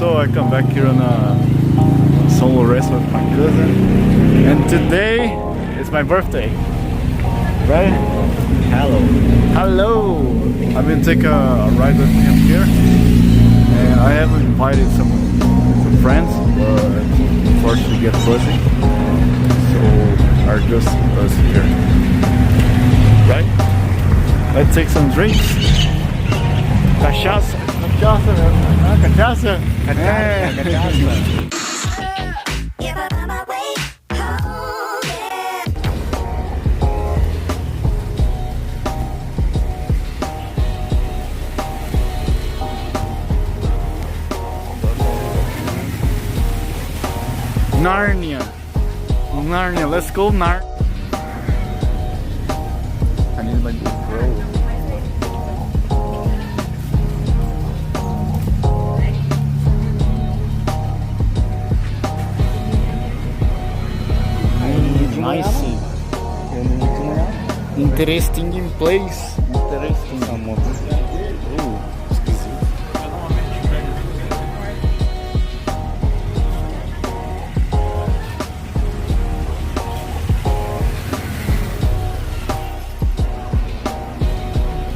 So I come back here on a solo race with my cousin, and today is my birthday, right? Hello. I'm gonna take a ride with him here, and I have invited some friends, but unfortunately get busy, so are just us here, right? Let's take some drinks. Cachaça. Cachaça mesmo. Ah, cachaça? Cachaça. Narnia, let's go Narnia. I need my GoPro. Nice. Interesting in place. Interesting.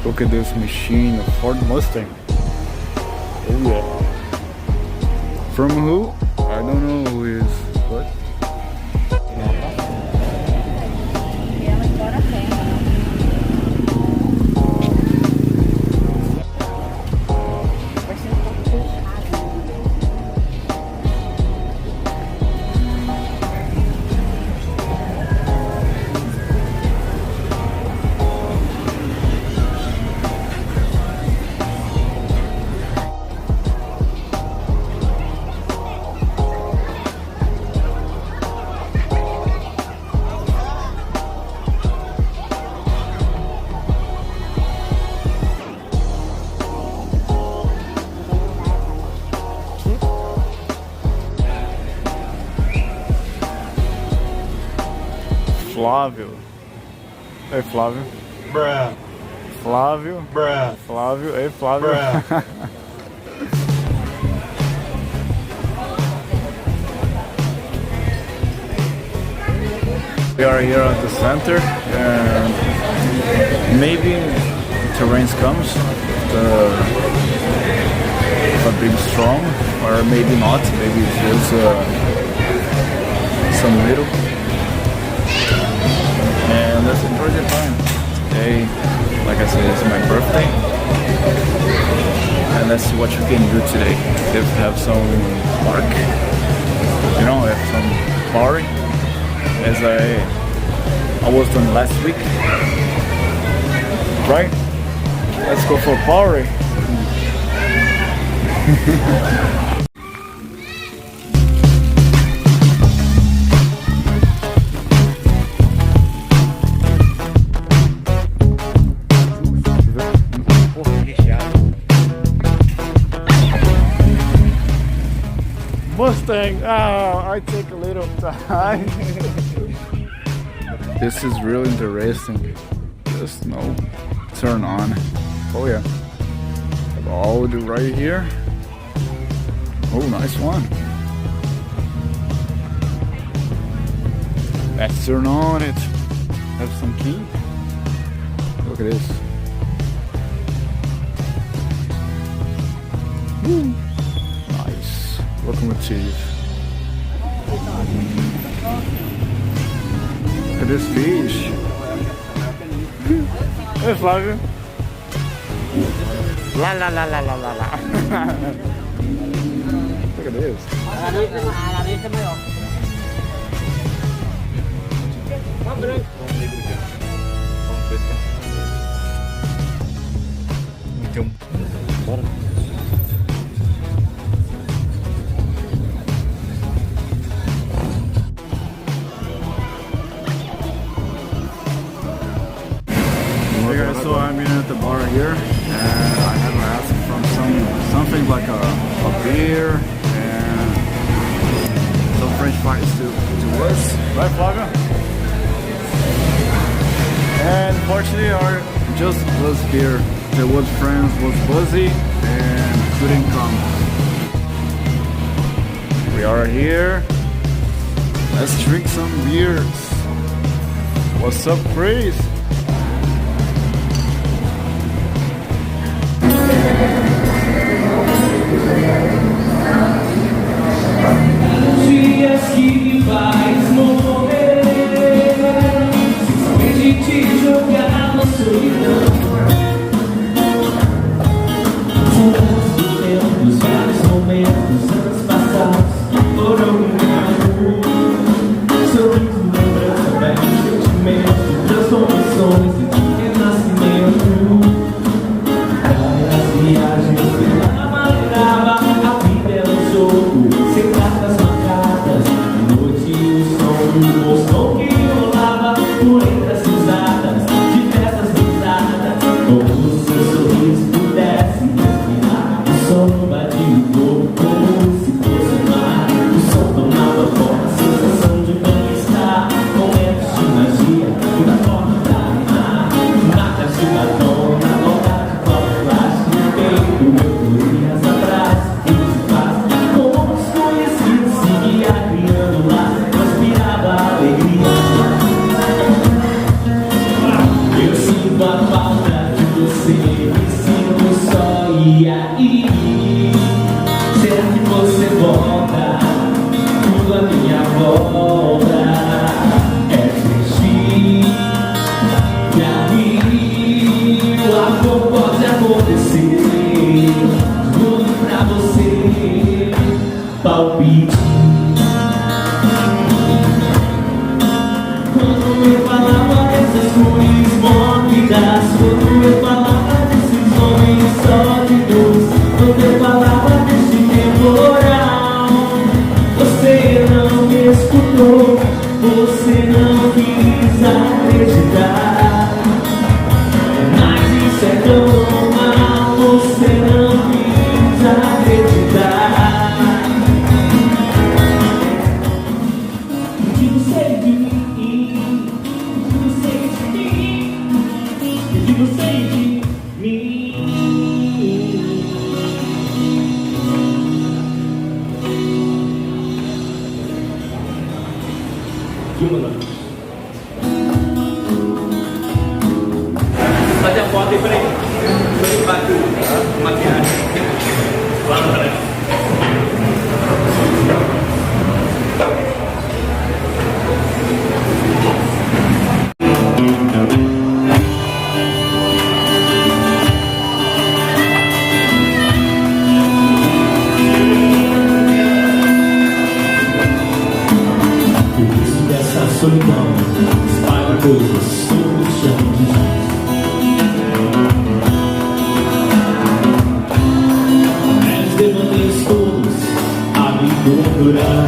Look at this machine, a Ford Mustang. Oh yeah. From who? I don't know who is. What? Flávio. Hey Flávio. Bruh. Flávio. Bruh. Flávio. Hey Flávio. Bruh. We are here at the center, and maybe terrain comes a big storm, or maybe not. Maybe it feels some little. And let's enjoy the time. Today, like I said, it's my birthday. And let's see what we can do today. If we have some park, you know, have some party, as I was doing last week. Right? Let's go for a party. Mustang, I take a little time. This is really interesting. Just no turn on. Oh yeah. Have all the right here. Oh, nice one. Let's turn on it. Have some key. Look at this. Woo. Nice. Locomotive. Look at this fish. Hey Flávio. La la la la la la la. Look at this. Bora. Hey guys, so I'm in at the bar here, and I have asked from something like a beer and some French fries to us, right Flávio? And fortunately our just was here. There was friends was busy and couldn't come. We are here. Let's drink some beers. What's up, Chris? Dias que vais morrer, simplesmente te jogar na solidão. Saudades do tempo, dos velhos momentos, anos passados que foram minha. Sorriso, lembrança, velhos sentimentos, transformações e renascimento. Várias viagens pela maneirava, a vida era um jogo, sem cartas marcadas. Noite o som que rolava por entre as risadas, diversas risadas. Como se seu sorriso pudesse respirar, o sono batia o corpo como se fosse um mar. O som tomava forma, a sensação de bem-estar, momentos de magia, da forma da rimar. Marcas de batom, na vontade, qual flash no peito, euforias atrás, e de paz. Como desconhecido seguia criando lá, transpirava alegria. Eu sinto a falta de você, me sinto só e aí? Será que você volta? Tudo à minha volta é triste. E aí, o amor pode acontecer. Tudo pra você, palpite. Quando eu falava dessas cores mórbidas, quando eu falava desses homens sólidos, quando eu falava desse temporal, você não me escutou, você não quis acreditar. Mas isso é tão normal, você não quis acreditar. O que você de mim? O que você de mim? O que você de mim? Fazer a foto aí, peraí. Deixa eu bater a maquiagem. Lá na frente. O risco dessa solidão espalha coisas sobre o chão de giz. Os devaneios todos a me torturar.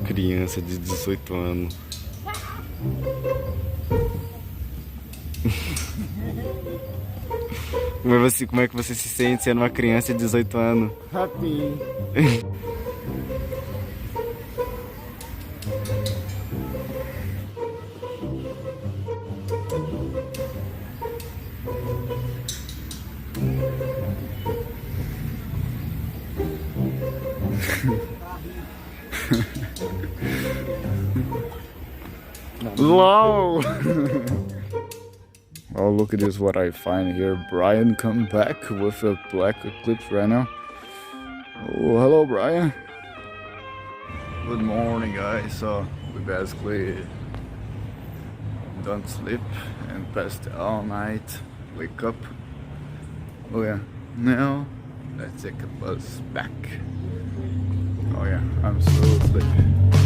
Criança de 18 anos. Como é que você se sente sendo uma criança de 18 anos? Happy. Hello! Oh, look at this, what I find here. Brian come back with a black Eclipse right now. Oh, hello, Brian. Good morning, guys. So we basically don't sleep and passed all night. Wake up. Oh yeah. Now let's take a bus back. Oh yeah, I'm so sleepy.